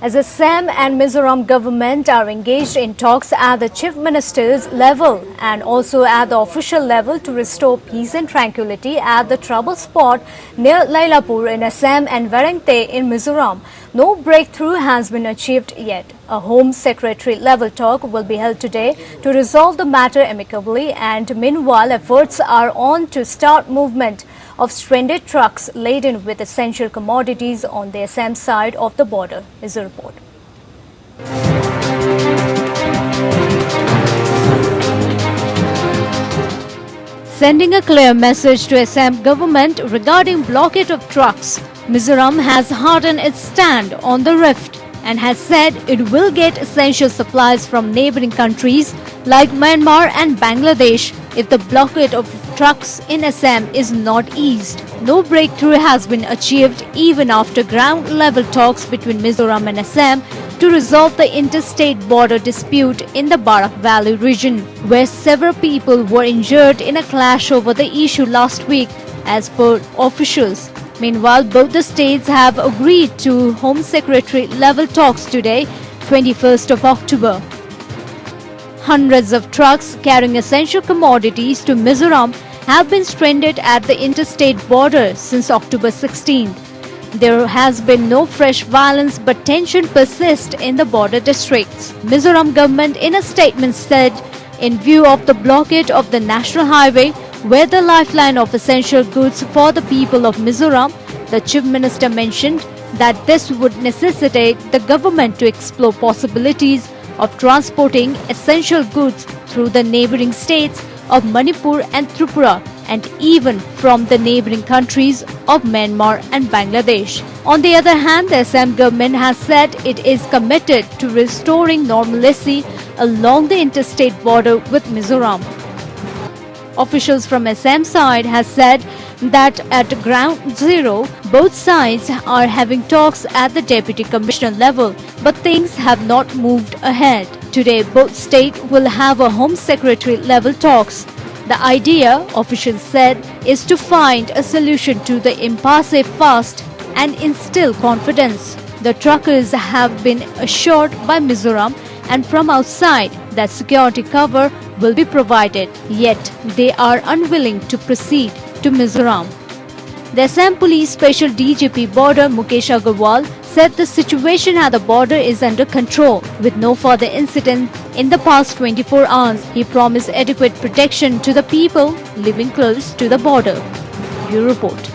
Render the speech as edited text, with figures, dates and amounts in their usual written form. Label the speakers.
Speaker 1: As Assam and Mizoram government are engaged in talks at the chief minister's level and also at the official level to restore peace and tranquility at the trouble spot near Lailapur in Assam and Varangte in Mizoram, no breakthrough has been achieved yet. A Home Secretary level talk will be held today to resolve the matter amicably, and meanwhile efforts are on to start movement of stranded trucks laden with essential commodities on the Assam side of the border, is a report. Sending a clear message to Assam government regarding blockade of trucks, Mizoram has hardened its stand on the rift and has said it will get essential supplies from neighboring countries like Myanmar and Bangladesh if the blockade of trucks in Assam is not eased. No breakthrough has been achieved even after ground-level talks between Mizoram and Assam to resolve the interstate border dispute in the Barak Valley region, where several people were injured in a clash over the issue last week, as per officials. Meanwhile, both the states have agreed to Home Secretary level talks today, 21st of October. Hundreds of trucks carrying essential commodities to Mizoram have been stranded at the interstate border since October 16th. There has been no fresh violence, but tension persists in the border districts. Mizoram government in a statement said, in view of the blockade of the national highway, where the lifeline of essential goods for the people of Mizoram, the Chief Minister mentioned that this would necessitate the government to explore possibilities of transporting essential goods through the neighboring states of Manipur and Tripura, and even from the neighboring countries of Myanmar and Bangladesh. On the other hand, the Assam government has said it is committed to restoring normalcy along the interstate border with Mizoram. Officials from Assam side has said that at ground zero, both sides are having talks at the Deputy Commissioner level, but things have not moved ahead. Today, both states will have a Home Secretary level talks. The idea, officials said, is to find a solution to the impasse fast and instill confidence. The truckers have been assured by Mizoram and from outside that security cover will be provided, yet they are unwilling to proceed to Mizoram. The Assam Police Special DGP Border Mukesh Agarwal said the situation at the border is under control with no further incident in the past 24 hours. He promised adequate protection to the people living close to the border. Bureau Report.